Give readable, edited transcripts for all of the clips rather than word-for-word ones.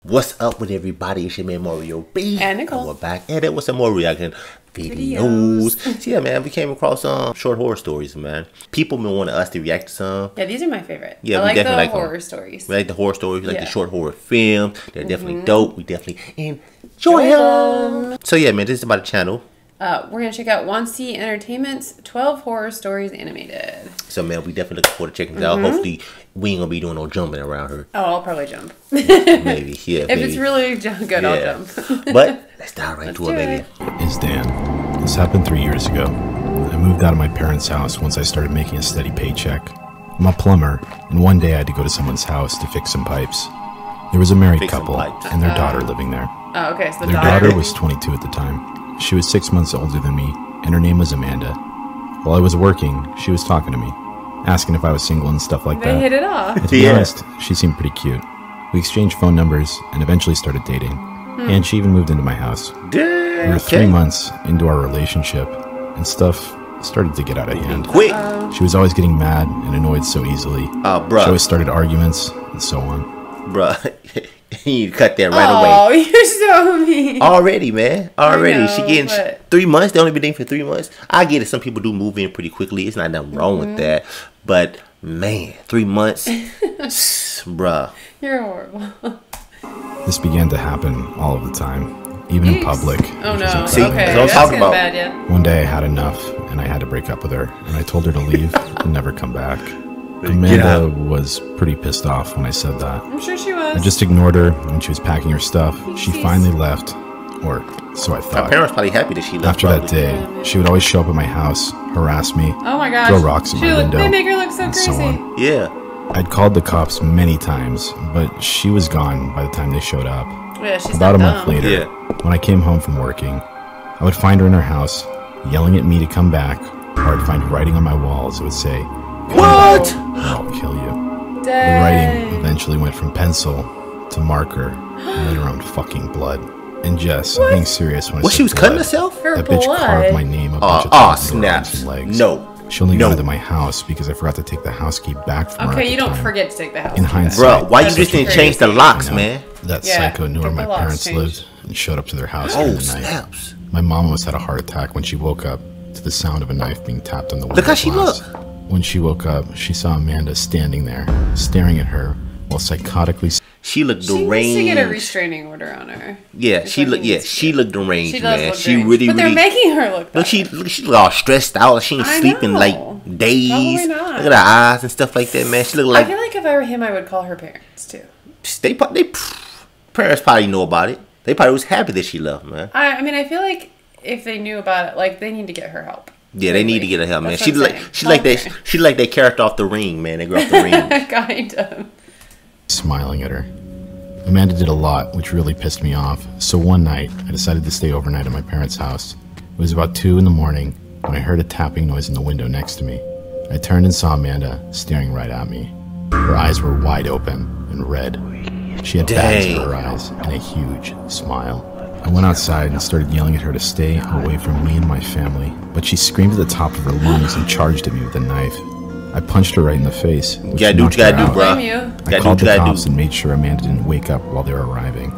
What's up with everybody? It's your man Mario B. And Nicole. And we're back at it with some more reaction videos. So yeah, man, we came across some short horror stories, man. People been wanting us to react to some. Yeah, these are my favorite. Yeah, I we like definitely the horror stories. We like the horror stories. We like the Yeah. short horror films. They're definitely dope. We definitely enjoy them. So yeah, man, this is about a channel. We're going to check out Wansee Entertainment's 12 Horror Stories Animated. So man, we definitely looking forward to checking it out. Hopefully we ain't gonna be doing no jumping around her. Oh, I'll probably jump. Maybe, yeah. If it's really good, I'll jump. But let's dive right into it, baby. Is Dan. This happened 3 years ago. I moved out of my parents' house once I started making a steady paycheck. I'm a plumber, and one day I had to go to someone's house to fix some pipes. There was a married couple and their daughter living there. Oh, okay, so the Their daughter was 22 at the time. She was 6 months older than me, and her name was Amanda. While I was working, she was talking to me, asking if I was single and stuff like that. They hit it off. And to be honest, she seemed pretty cute. We exchanged phone numbers and eventually started dating. And she even moved into my house. We were 3 months into our relationship, and stuff started to get out of hand. Quick. She was always getting mad and annoyed so easily. Bruh. She always started arguments and so on. Bruh. You cut that right away. Oh, you're so mean. Already, man. Already. I know, She getting but 3 months. They only been dating for 3 months. I get it. Some people do move in pretty quickly. It's not nothing wrong with that. But, man, 3 months. Bruh. You're horrible. This began to happen all of the time, even in public. Oh, which no. was See, incredible. Okay, that's what I'm that's talking getting about. bad, yeah. One day I had enough, and I had to break up with her, and I told her to leave and never come back. Amanda was pretty pissed off when I said that. I'm sure she was. I just ignored her when she was packing her stuff. She finally left, or so I My thought. parents probably happy that she left. After that day, she would always show up at my house, harass me, Oh my gosh. throw rocks at my window, They make her look so and crazy. so on. Yeah. I'd called the cops many times, but she was gone by the time they showed up. Yeah, she's About a not month dumb. later, Yeah. when I came home from working, I would find her in her house, yelling at me to come back, or I'd find writing on my walls that would say, What? "Or I'll kill you." The Dang. writing eventually went from pencil to marker, and later on fucking blood. And Jess, I'm being serious when I What, said she was cutting blood. herself? Her That bitch blood. carved my name a bunch of Oh, times into her arms snaps. and legs. No. She only No. got into my house because I forgot to take the house key back from her at Okay, the you don't time. forget to take the house. In key back. hindsight, Bruh, why you That's just didn't crazy. change the locks, I know. man? That Yeah, psycho knew where get my the locks parents changed. lived and showed up to their house Oh, during the night. snaps. My mom almost had a heart attack when she woke up to the sound of a knife being tapped on the window Look how she glass. looked. When she woke up, she saw Amanda standing there, staring at her while psychotically. She looked She needs to deranged. get a restraining order on her. Yeah, That's she what looked. he Yeah, needs to she do. looked deranged, She does man. look She deranged. really, But they're really. making her look bad. Look, she look all stressed out. She ain't I sleeping know. like days. Probably not. Look at her eyes and stuff like that, man. She look I like feel like if I were him, I would call her parents too. they parents probably know about it. They probably was happy that she left, man. I mean, I feel like if they knew about it, like they need to get her help. Yeah, they need to get her help, man. That's She what I'm like saying. she like Okay. that. She like that character off The Ring, man. They grew off The Ring. Kind of. Smiling at her. Amanda did a lot, which really pissed me off. So one night, I decided to stay overnight at my parents' house. It was about 2 in the morning when I heard a tapping noise in the window next to me. I turned and saw Amanda staring right at me. Her eyes were wide open and red. She had bags in her eyes and a huge smile. I went outside and started yelling at her to stay away from me and my family, but she screamed at the top of her lungs and charged at me with a knife. I punched her right in the face, which You gotta do what knocked you gotta her do, out. bro. Blame you. I Gotta do called what the you gotta cops do. and made sure Amanda didn't wake up while they were arriving.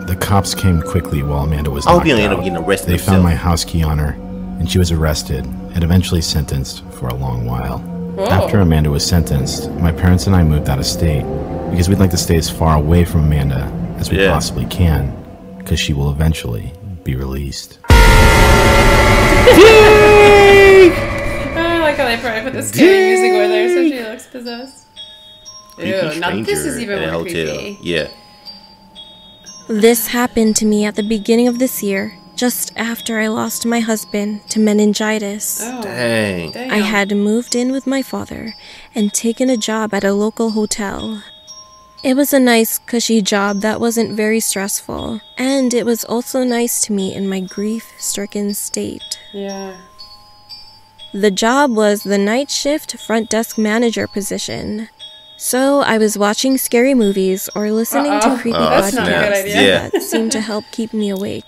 The cops came quickly while Amanda was I hope knocked you don't end out. up getting arrested They found yourself. my house key on her, and she was arrested and eventually sentenced for a long while. After Amanda was sentenced, my parents and I moved out of state because we'd like to stay as far away from Amanda as we possibly can, because she will eventually be released. I like how they probably put the scary music over there so she looks possessed. Ew, now this is even more creepy. Yeah. This happened to me at the beginning of this year, just after I lost my husband to meningitis. Oh, Dang. damn. I had moved in with my father and taken a job at a local hotel. It was a nice, cushy job that wasn't very stressful, and it was also nice to me in my grief-stricken state. Yeah. The job was the night shift front desk manager position. So I was watching scary movies or listening to creepy That's not a good podcasts idea. Yeah. that seemed to help keep me awake.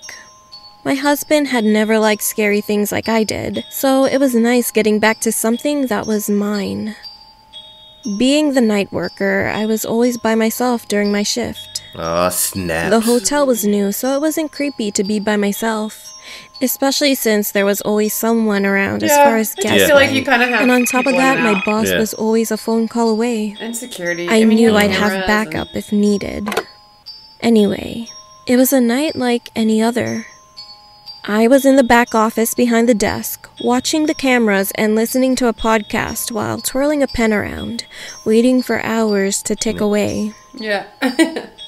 My husband had never liked scary things like I did, so it was nice getting back to something that was mine. Being the night worker, I was always by myself during my shift. Oh, snap. The hotel was new, so it wasn't creepy to be by myself. Especially since there was always someone around as far as guests. I feel like you kind of have. And on top of that, my boss was always a phone call away. And security. I knew I'd have backup if needed. Anyway, it was a night like any other. I was in the back office behind the desk, watching the cameras and listening to a podcast while twirling a pen around, waiting for hours to tick away. Yeah.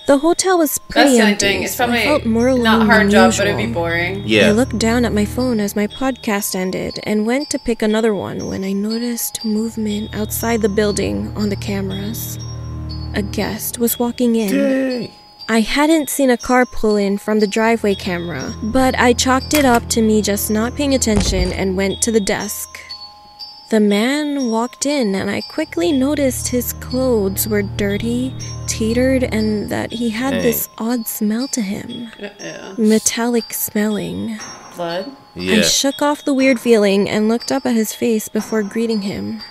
The hotel was pretty empty, It's so probably I felt more alone not a hard than job, usual. but it'd be boring. Yeah. I looked down at my phone as my podcast ended and went to pick another one when I noticed movement outside the building on the cameras. A guest was walking in. Dang. I hadn't seen a car pull in from the driveway camera, but I chalked it up to me just not paying attention and went to the desk. The man walked in and I quickly noticed his clothes were dirty, tattered, and that he had this odd smell to him. Metallic smelling. Blood? Yeah. I shook off the weird feeling and looked up at his face before greeting him.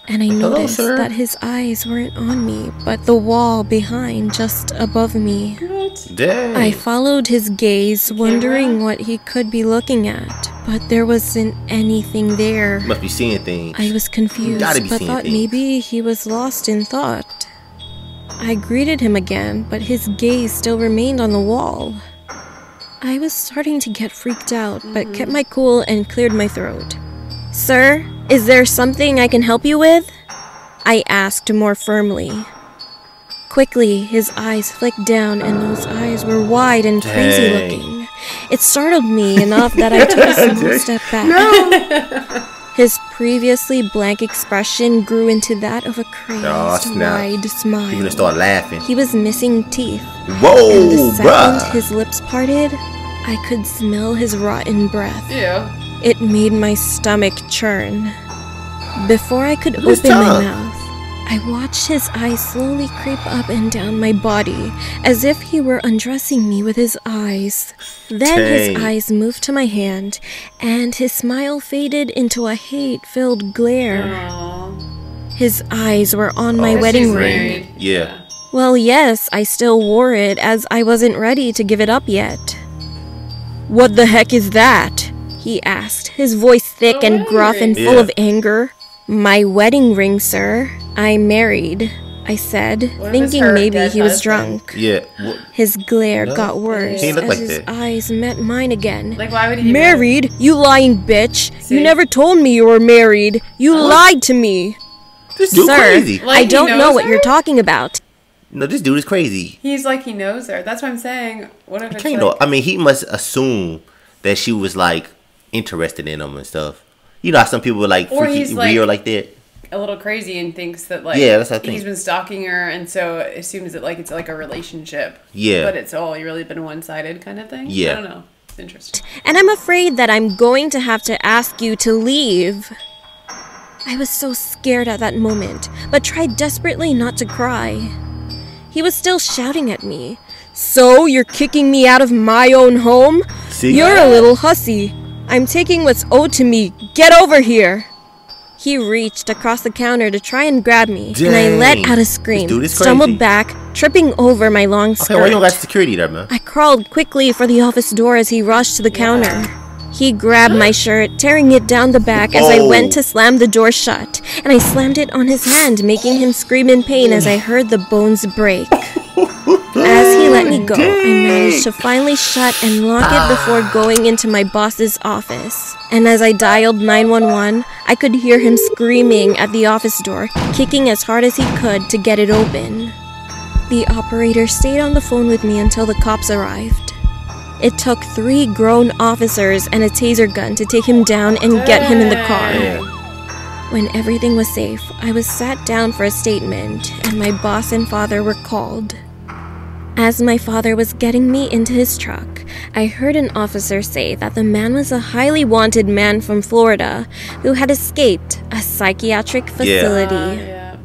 And I noticed that his eyes weren't on me, but the wall behind, just above me. What? Dang. I followed his gaze, wondering what he could be looking at, but there wasn't anything there. Must be seeing things. I was confused, Gotta be but seeing thought things. maybe he was lost in thought. I greeted him again, but his gaze still remained on the wall. I was starting to get freaked out, but kept my cool and cleared my throat. "Sir, is there something I can help you with?" I asked more firmly. Quickly, his eyes flicked down, and those eyes were wide and crazy looking. It startled me enough that I took a small step back. His previously blank expression grew into that of a crazed, wide smile. You're gonna start laughing. He was missing teeth. Whoa, And the second bruh. his lips parted, I could smell his rotten breath. Ew. It made my stomach churn. Before I could His open my tongue. mouth, I watched his eyes slowly creep up and down my body, as if he were undressing me with his eyes. Then his Dang. eyes moved to my hand, and his smile faded into a hate-filled glare. Aww. His eyes were on my Guess wedding he's ring. married. Yeah. Well, yes, I still wore it, as I wasn't ready to give it up yet. "What the heck is that?" he asked, his voice thick and gruff and full of anger. "My wedding ring, sir. I'm married," I said, What if thinking it's her maybe dead he was husband? drunk. Yeah. His glare got worse He as looked like his that. eyes met mine again. Like, why would he "Married? You lying bitch. See? You never told me you were married. You lied to me." This dude "Sir, crazy. Like, I he don't know knows what her? you're talking about." No, this dude is crazy. He's like, he knows her. That's what I'm saying. What if it's Can't like... know. I mean, he must assume that she was like interested in him and stuff. You know how some people are like Or freaky, he's, like, weird like that. a little crazy and thinks that like Yeah, that's what I think. he's been stalking her and so assumes that like it's like a relationship. Yeah. But it's all really been one-sided kind of thing. Yeah. I don't know. It's interesting. "And I'm afraid that I'm going to have to ask you to leave." I was so scared at that moment, but tried desperately not to cry. He was still shouting at me. "So, you're kicking me out of my own home? See? You're a little hussy. I'm taking what's owed to me. Get over here!" He reached across the counter to try and grab me, and I let Dang. out a This scream, dude is stumbled crazy. back, tripping over my long Okay, why you don't skirt. got security there, man? I crawled quickly for the office door as he rushed to the counter. He grabbed my shirt, tearing it down the back as I went to slam the door shut, and I slammed it on his hand, making him scream in pain as I heard the bones break. As he let me go, I managed to finally shut and lock it before going into my boss's office. And as I dialed 911, I could hear him screaming at the office door, kicking as hard as he could to get it open. The operator stayed on the phone with me until the cops arrived. It took 3 grown officers and a taser gun to take him down and get him in the car. When everything was safe, I was sat down for a statement, and my boss and father were called. As my father was getting me into his truck, I heard an officer say that the man was a highly wanted man from Florida who had escaped a psychiatric facility. Yeah.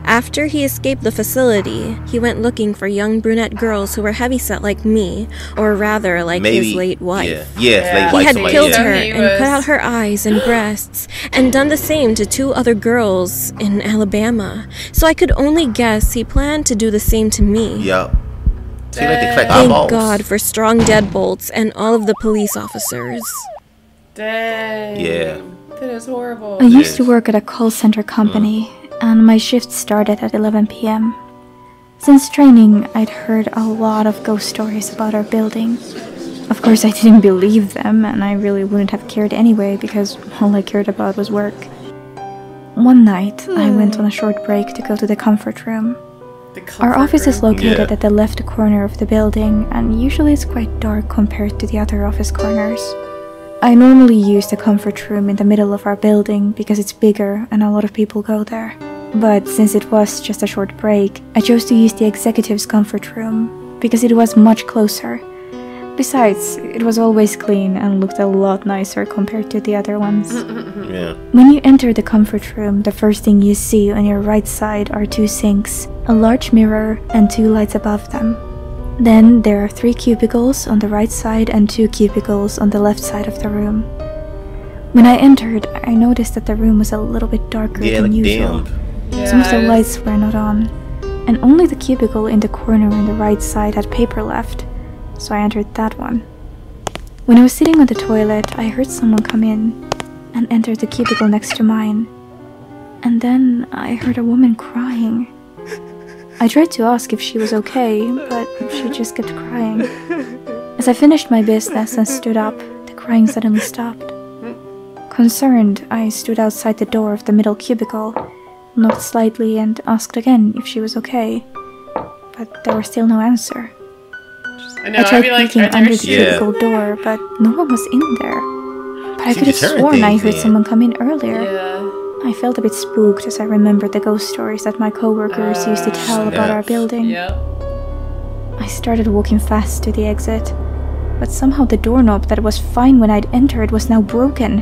After he escaped the facility, he went looking for young brunette girls who were heavyset like me, or rather like his late wife. He had killed her and cut out her eyes and breasts, and done the same to 2 other girls in Alabama. So I could only guess he planned to do the same to me. Yup. Thank God for strong deadbolts and all of the police officers. Dang. Yeah. That is horrible. I used to work at a call center company, and my shift started at 11 p.m. Since training, I'd heard a lot of ghost stories about our building. Of course, I didn't believe them, and I really wouldn't have cared anyway, because all I cared about was work. One night, I went on a short break to go to the comfort room. Our office is located at the left corner of the building, and usually it's quite dark compared to the other office corners. I normally use the comfort room in the middle of our building because it's bigger and a lot of people go there. But since it was just a short break, I chose to use the executive's comfort room because it was much closer. Besides, it was always clean and looked a lot nicer compared to the other ones. When you enter the comfort room, the first thing you see on your right side are 2 sinks, a large mirror, and 2 lights above them. Then there are 3 cubicles on the right side and 2 cubicles on the left side of the room. When I entered, I noticed that the room was a little bit darker than usual. Some of the lights were not on, and only the cubicle in the corner on the right side had paper left, so I entered that one. When I was sitting on the toilet, I heard someone come in and enter the cubicle next to mine. And then I heard a woman crying. I tried to ask if she was okay, but she just kept crying. As I finished my business and stood up, the crying suddenly stopped. Concerned, I stood outside the door of the middle cubicle, knocked slightly and asked again if she was okay, but there was still no answer. I tried peeking under the cubicle door, but no one was in there. But I could have sworn I heard someone come in earlier. I felt a bit spooked as I remembered the ghost stories that my coworkers used to tell about our building. I started walking fast to the exit, but somehow the doorknob that was fine when I'd entered was now broken,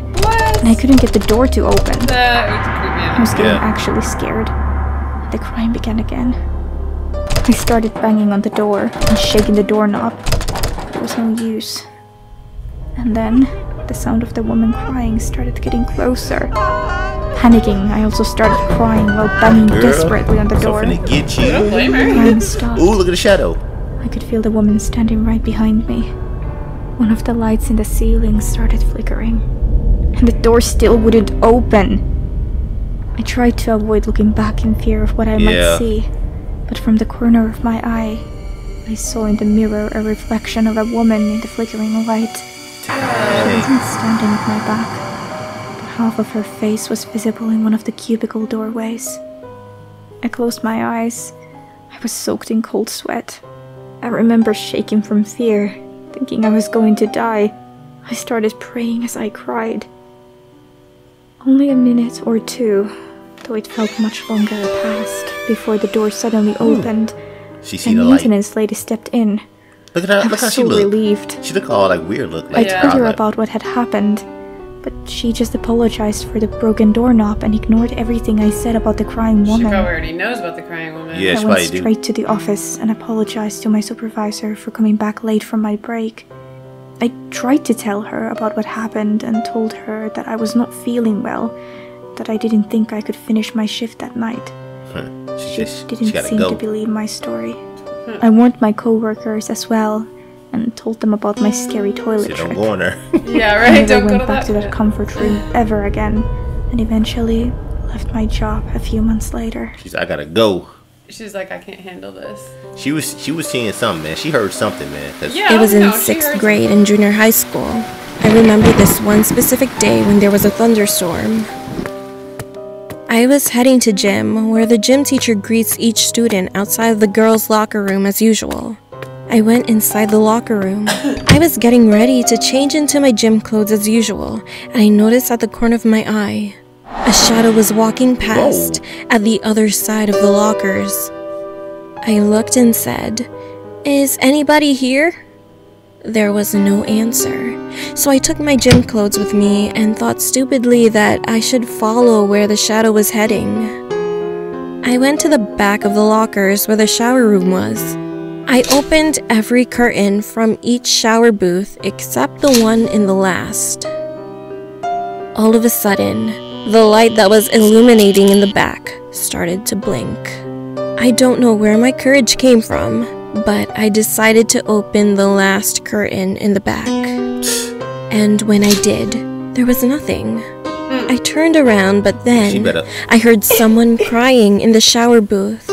and I couldn't get the door to open. I was getting actually scared. The crying began again. I started banging on the door and shaking the doorknob, but it was no use. And then the sound of the woman crying started getting closer. Panicking, I also started crying while banging desperately on the door. Get you. I don't blame her. Crying stopped. Ooh, look at the shadow. I could feel the woman standing right behind me. One of the lights in the ceiling started flickering, and the door still wouldn't open. I tried to avoid looking back in fear of what I might see, but from the corner of my eye, I saw in the mirror a reflection of a woman in the flickering light. She wasn't standing at my back. Half of her face was visible in one of the cubicle doorways. I closed my eyes. I was soaked in cold sweat. I remember shaking from fear, thinking I was going to die. I started praying as I cried. Only a minute or 2, though it felt much longer, passed before the door suddenly opened. The maintenance lady stepped in. Look at her. I was so relieved. She looked all like weird. I told her about what had happened, but she just apologized for the broken doorknob and ignored everything I said about the crying woman. She probably already knows about the crying woman. Yeah, I went straight to the office and apologized to my supervisor for coming back late from my break. I tried to tell her about what happened and told her that I was not feeling well, that I didn't think I could finish my shift that night. She didn't seem to believe my story. I warned my coworkers as well, and told them about my scary toilet trip. Don't go on her. Yeah, right. I never went back to that comfort room ever again, and eventually left my job a few months later. She's I gotta go. She's like, I can't handle this. She was seeing something, man. She heard something, man. It was in 6th grade in junior high school. I remember this one specific day when there was a thunderstorm. I was heading to gym, where the gym teacher greets each student outside of the girls' locker room as usual. I went inside the locker room. I was getting ready to change into my gym clothes as usual, and I noticed at the corner of my eye, a shadow was walking past at the other side of the lockers. I looked and said, "Is anybody here?" There was no answer, so I took my gym clothes with me and thought stupidly that I should follow where the shadow was heading. I went to the back of the lockers where the shower room was. I opened every curtain from each shower booth except the one in the last. All of a sudden, the light that was illuminating in the back started to blink. I don't know where my courage came from, but I decided to open the last curtain in the back. And when I did, there was nothing. I turned around, but then I heard someone crying in the shower booth.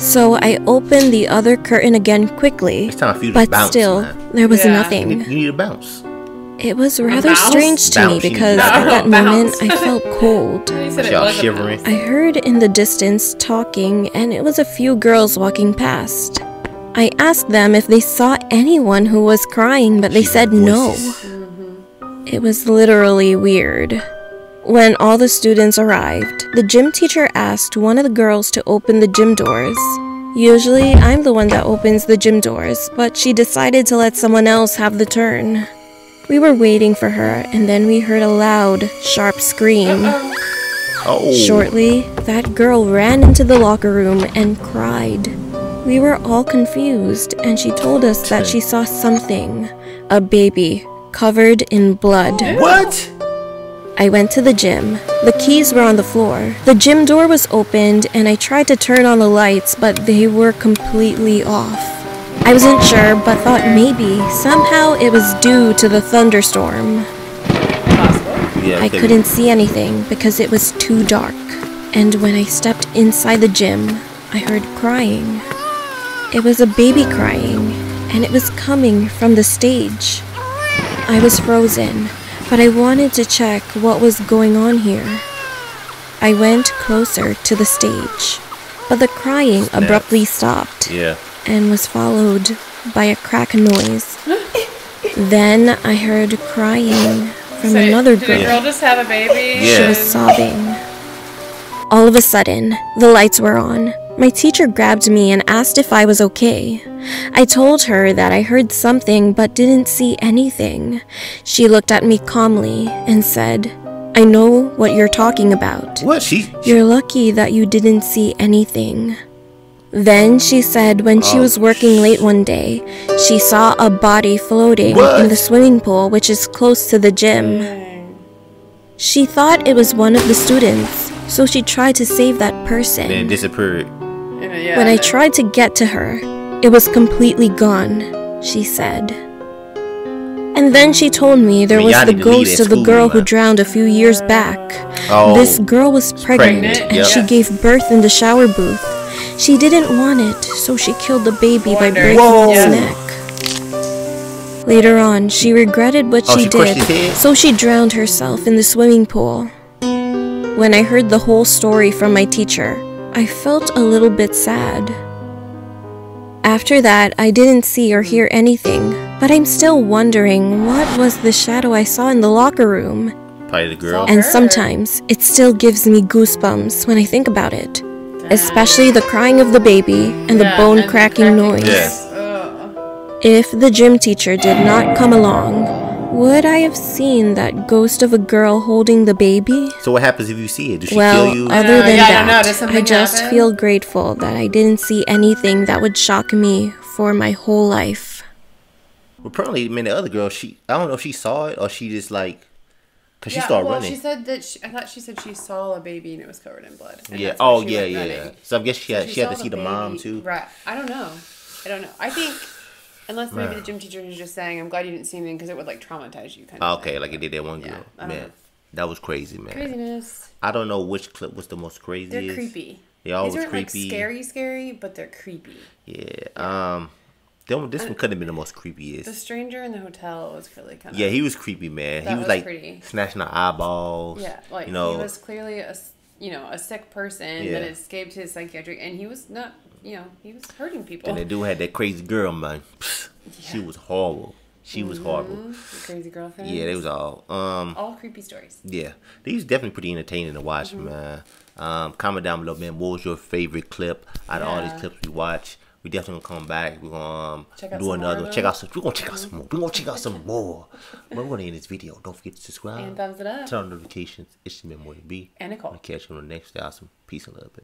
So I opened the other curtain again quickly, but still, there was nothing. You need to bounce. It was rather strange to me because at that moment I felt cold. Shivering. I heard in the distance talking, and it was a few girls walking past. I asked them if they saw anyone who was crying, but they said no. It was literally weird. When all the students arrived, the gym teacher asked one of the girls to open the gym doors. Usually, I'm the one that opens the gym doors, but she decided to let someone else have the turn. We were waiting for her, and then we heard a loud, sharp scream. Shortly, that girl ran into the locker room and cried. We were all confused, and she told us that she saw something, a baby, covered in blood. What? I went to the gym. The keys were on the floor. The gym door was opened, and I tried to turn on the lights, but they were completely off. I wasn't sure, but thought maybe, somehow it was due to the thunderstorm. I couldn't see anything because it was too dark. And when I stepped inside the gym, I heard crying. It was a baby crying, and it was coming from the stage. I was frozen, but I wanted to check what was going on here. I went closer to the stage, but the crying abruptly stopped. And was followed by a crack noise. Then I heard crying from another girl. Did a girl just have a baby? She was sobbing. All of a sudden, the lights were on. My teacher grabbed me and asked if I was okay. I told her that I heard something but didn't see anything. She looked at me calmly and said, "I know what you're talking about. What? You're lucky that you didn't see anything." Then she said when she was working late one day, she saw a body floating in the swimming pool, which is close to the gym. She thought it was one of the students, so she tried to save that person. Then disappeared. When I tried to get to her, it was completely gone, she said. And then she told me there was the ghost of the girl who drowned a few years back. This girl was pregnant and she gave birth in the shower booth. She didn't want it, so she killed the baby by breaking its neck. Later on, she regretted what she did, so she drowned herself in the swimming pool. When I heard the whole story from my teacher, I felt a little bit sad. After that, I didn't see or hear anything, but I'm still wondering what was the shadow I saw in the locker room. Probably the girl. And sometimes, it still gives me goosebumps when I think about it. Especially the crying of the baby and the bone-cracking noise. If the gym teacher did not come along, would I have seen that ghost of a girl holding the baby? So what happens if you see it? Does she kill you? Other than that, I just feel grateful that I didn't see anything that would shock me for my whole life. Well, apparently, I mean, the other girl, I don't know if she saw it or she just like, because she started running. She said that I thought she said she saw a baby and it was covered in blood. Yeah. Oh, yeah. So I guess she had to see the mom too. Right. I don't know. I think, unless maybe the gym teacher is just saying, "I'm glad you didn't see anything because it would like traumatize you." Kind of. Okay, like it did that one girl. Man, that was crazy, man. Craziness. I don't know which clip was the most craziest. They're creepy. They all was creepy. creepy. Like scary, but they're creepy. Yeah. This one could have been the most creepiest. The stranger in the hotel was really kind of... Yeah, he was creepy, man. He was like pretty. snatching the eyeballs. Yeah, like he was clearly a sick person that escaped his psychiatric, and he was not, he was hurting people. And the dude had that crazy girl, man. She was horrible. She was horrible. The crazy girlfriend. Yeah, they was all creepy stories. Yeah, these definitely pretty entertaining to watch, man. Comment down below, man. What was your favorite clip out of all these clips we watched? We definitely gonna come back. We're gonna do another one. We're gonna check out some more. We're gonna check out some more. But we're gonna end this video. Don't forget to subscribe. And thumbs it up. Turn on notifications. It's your man, B. And Nicole. I'll catch you on the next awesome. Peace and love, baby.